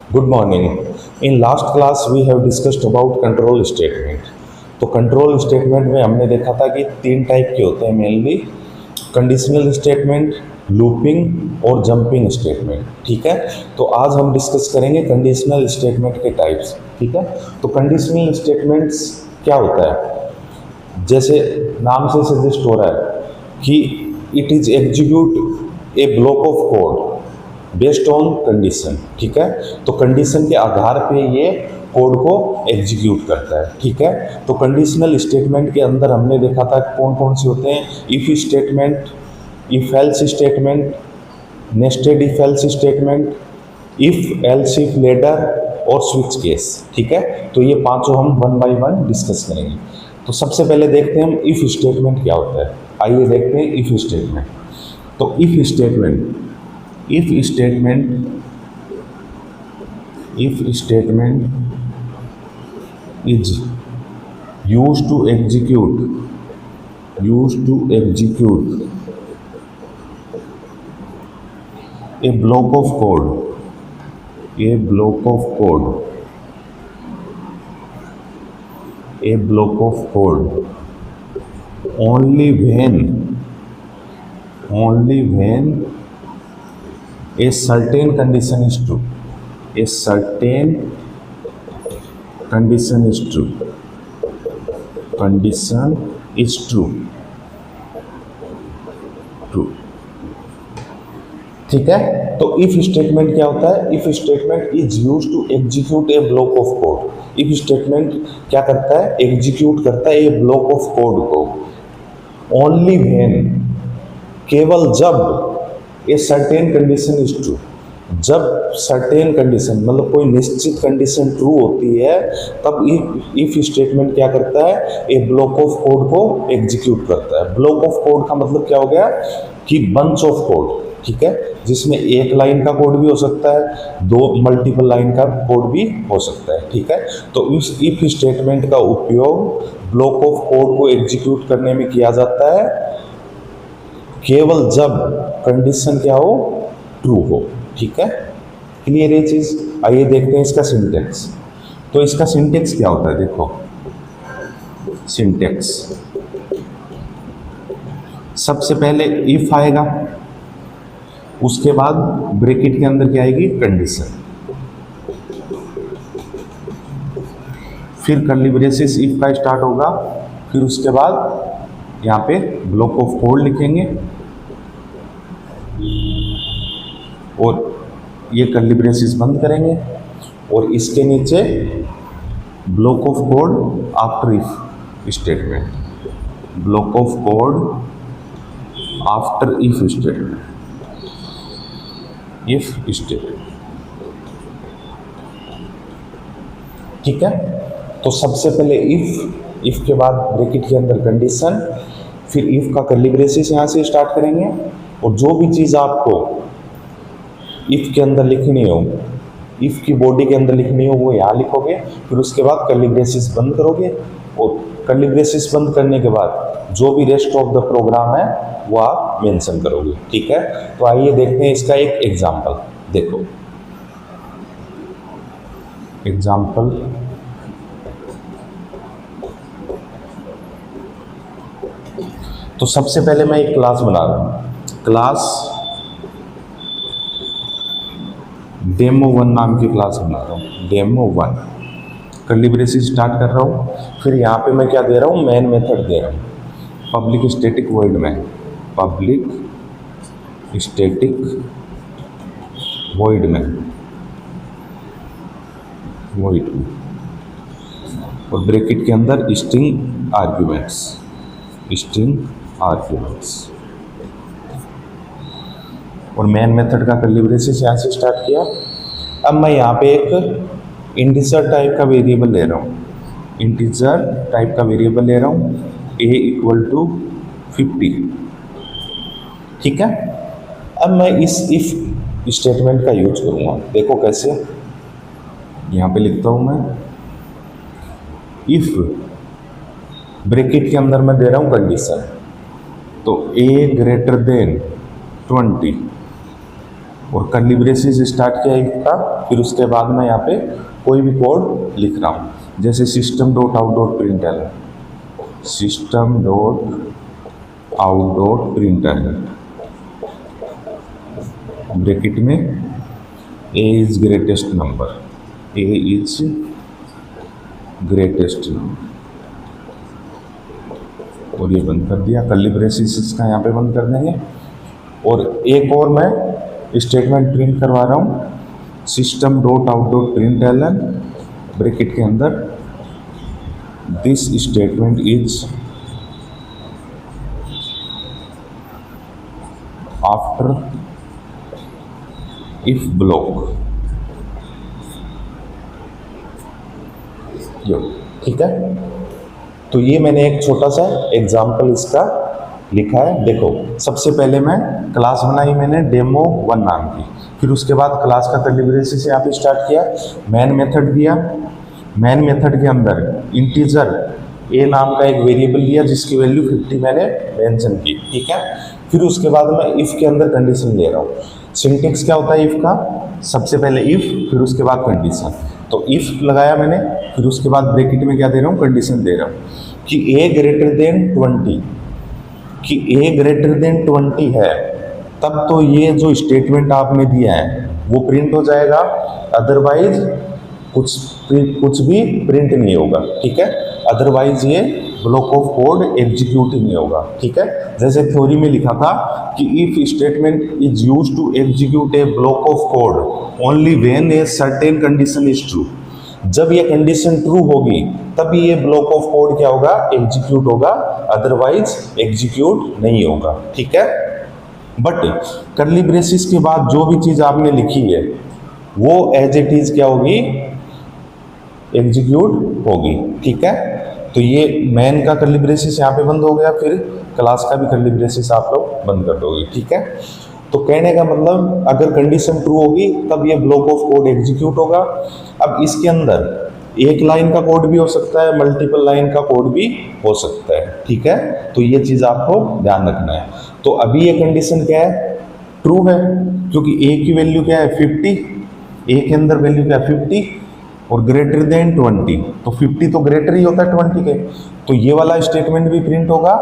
Good morning. In last class we have discussed about control statement. तो control statement में हमने देखा था कि तीन टाइप के होते हैं मेनली, कंडीशनल स्टेटमेंट, लूपिंग और जंपिंग स्टेटमेंट। ठीक है, तो आज हम डिस्कस करेंगे कंडीशनल स्टेटमेंट के टाइप्स। ठीक है, तो कंडीशनल स्टेटमेंट्स क्या होता है, जैसे नाम से सजेस्ट हो रहा है कि it is execute a block of code based on condition. ठीक है, तो कंडीशन के आधार पे ये कोड को एग्जीक्यूट करता है। ठीक है, तो कंडीशनल स्टेटमेंट के अंदर हमने देखा था कौन कौन से होते हैं, if statement, if else statement, nested if else statement, if else if ladder और स्विच केस। ठीक है, तो ये पांचों हम वन बाय वन डिस्कस करेंगे। तो सबसे पहले देखते हैं हम इफ स्टेटमेंट क्या होता है। आइए देखते हैं इफ स्टेटमेंट। तो if statement is used to execute a block of code only when a certain condition is true. True. ठीक है, तो इफ स्टेटमेंट क्या होता है, if statement is use to execute a block of code. If statement क्या करता है, execute करता है ए ब्लॉक ऑफ कोड को ओनली व्हेन, केवल जब a certain condition is true, जब सर्टेन कंडीशन मतलब कोई निश्चित कंडीशन ट्रू होती है तब इफ स्टेटमेंट क्या करता है, ए ब्लॉक ऑफ कोड को एग्जीक्यूट करता है। ब्लॉक ऑफ कोड का मतलब क्या हो गया कि बंच ऑफ कोड। ठीक है, जिसमें एक लाइन का कोड भी हो सकता है, दो मल्टीपल लाइन का कोड भी हो सकता है। ठीक है, तो इस इफ स्टेटमेंट का उपयोग ब्लॉक ऑफ कोड को एग्जीक्यूट करने में किया जाता है केवल जब कंडीशन क्या हो, ट्रू हो। ठीक है, क्लियर ये चीज। आइए देखते हैं इसका सिंटेक्स। तो इसका सिंटेक्स क्या होता है, देखो सिंटेक्स, सबसे पहले इफ आएगा, उसके बाद ब्रैकेट के अंदर क्या आएगी, कंडीशन, फिर कर्ली ब्रेसेस इफ का स्टार्ट होगा, फिर उसके बाद यहाँ पे ब्लॉक ऑफ कोड लिखेंगे और ये कर्ली ब्रेसेस बंद करेंगे और इसके नीचे block of code after if statement, block of code after if statement, if statement. ठीक है, तो सबसे पहले इफ के बाद ब्रैकेट के अंदर कंडीशन, फिर इफ का कर्ली ब्रेसेस यहाँ से स्टार्ट करेंगे और जो भी चीज़ आपको इफ के अंदर लिखनी हो, इफ की बॉडी के अंदर लिखनी हो, वो यहाँ लिखोगे, फिर उसके बाद कर्ली ब्रेसेस बंद करोगे और कर्ली ब्रेसेस बंद करने के बाद जो भी रेस्ट ऑफ द प्रोग्राम है वो आप मेंशन करोगे। ठीक है, तो आइए देखते हैं इसका एक एग्जांपल। देखो एग्जांपल, तो सबसे पहले मैं एक क्लास बना रहा हूँ, क्लास डेमो1 नाम की क्लास बना रहा हूँ, डेमो1, कर्ली ब्रेसेस स्टार्ट कर रहा हूँ, फिर यहाँ पे मैं क्या दे रहा हूँ, मेन मेथड दे रहा हूँ, पब्लिक स्टैटिक वॉइड में, पब्लिक स्टैटिक वॉइड में और ब्रैकेट के अंदर स्ट्रिंग आर्ग्यूमेंट्स और मेन मेथड का कर्ली ब्रेसेस यहाँ से स्टार्ट किया। अब मैं यहाँ पे एक इंटीजर टाइप का वेरिएबल ले रहा हूँ, a इक्वल टू 50। ठीक है, अब मैं इस इफ स्टेटमेंट का यूज करूँगा, देखो कैसे, यहाँ पे लिखता हूँ मैं, इफ ब्रैकेट के अंदर मैं दे रहा हूँ कंडीशन, तो a ग्रेटर देन 20 और कर्ली ब्रेसेस स्टार्ट किया इफ का, फिर उसके बाद मैं यहाँ पे कोई भी कोड लिख रहा हूँ, जैसे system dot out dot println, system dot out dot println, bracket में A is greatest number, A is greatest number, और ये बंद कर दिया। कर्ली ब्रेसेस का यहाँ पे बंद कर देंगे। और एक और मैं स्टेटमेंट प्रिंट करवा रहा हूँ, system dot out dot println, bracket के अंदर this statement is after if block, ठीक है। तो ये मैंने एक छोटा सा एग्जाम्पल इसका लिखा है। देखो, सबसे पहले मैं क्लास बनाई मैंने डेमो 1 नाम की, फिर उसके बाद क्लास का कर्ली ब्रेसेस से यहाँ पे स्टार्ट किया, मैन मेथड दिया, मैन मेथड के अंदर इंटीजर ए नाम का एक वेरिएबल लिया जिसकी वैल्यू 50 मैंने मेंशन की, ठीक है। फिर उसके बाद मैं इफ के अंदर कंडीशन ले रहा हूँ। सिंटेक्स क्या होता है इफ का, सबसे पहले इफ, फिर उसके बाद कंडीशन। तो इफ लगाया मैंने, फिर उसके बाद ब्रैकेट में क्या दे रहा हूँ, कंडीशन दे रहा हूँ कि ए ग्रेटर देन 20, कि ए ग्रेटर देन 20 है, तब तो ये जो स्टेटमेंट आपने दिया है वो प्रिंट हो जाएगा, अदरवाइज कुछ भी प्रिंट नहीं होगा, ठीक है। अदरवाइज ये ब्लॉक ऑफ कोड एग्जीक्यूट ही नहीं होगा, ठीक है। जैसे थ्योरी में लिखा था कि if statement is used to execute a block of code only when a certain condition is true, जब ये कंडीशन ट्रू होगी तभी ये ब्लॉक ऑफ कोड क्या होगा, एग्जीक्यूट होगा, अदरवाइज एग्जीक्यूट नहीं होगा, ठीक है। बट कर्ली ब्रेसेस के बाद जो भी चीज आपने लिखी है वो एज इट इज क्या होगी, एग्जीक्यूट होगी, ठीक है। तो ये मैन का कर्ली ब्रेसेस यहाँ पे बंद हो गया, फिर क्लास का भी कर्ली ब्रेसेस आप लोग बंद कर दोगे, ठीक है। तो कहने का मतलब अगर कंडीशन ट्रू होगी तब ये ब्लॉक ऑफ कोड एग्जीक्यूट होगा। अब इसके अंदर एक लाइन का कोड भी हो सकता है, मल्टीपल लाइन का कोड भी हो सकता है, ठीक है। तो ये चीज़ आपको ध्यान रखना है। तो अभी ये कंडीशन क्या है, ट्रू है, क्योंकि ए की वैल्यू क्या है 50, ए के अंदर वैल्यू क्या है 50 और ग्रेटर देन 20, तो 50 तो ग्रेटर ही होता है 20 के, तो ये वाला स्टेटमेंट भी प्रिंट होगा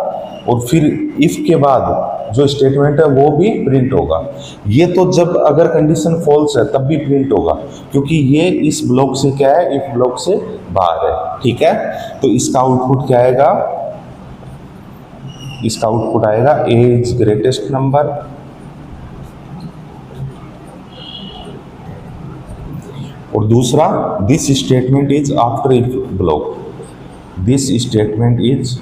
और फिर इफ के बाद जो स्टेटमेंट है वो भी प्रिंट होगा। ये तो जब अगर कंडीशन फॉल्स है तब भी प्रिंट होगा, क्योंकि ये इस ब्लॉक से क्या है, इफ ब्लॉक से बाहर है, ठीक है। तो इसका आउटपुट क्या आएगा, इसका आउटपुट आएगा ए इज ग्रेटेस्ट नंबर, और दूसरा this statement is after if block, this statement is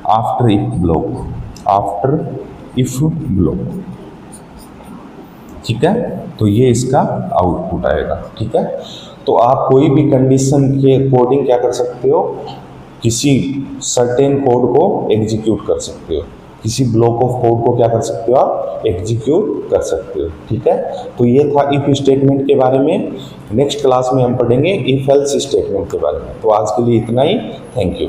after if block, after if block, ठीक है। तो ये इसका आउटपुट आएगा, ठीक है। तो आप कोई भी कंडीशन के कोडिंग क्या कर सकते हो, किसी सर्टेन कोड को एग्जीक्यूट कर सकते हो, किसी ब्लॉक ऑफ कोड को क्या कर सकते हो, आप एग्जीक्यूट कर सकते हो, ठीक है। तो ये था इफ स्टेटमेंट के बारे में। नेक्स्ट क्लास में हम पढ़ेंगे इफ एल्स स्टेटमेंट के बारे में। तो आज के लिए इतना ही, थैंक यू।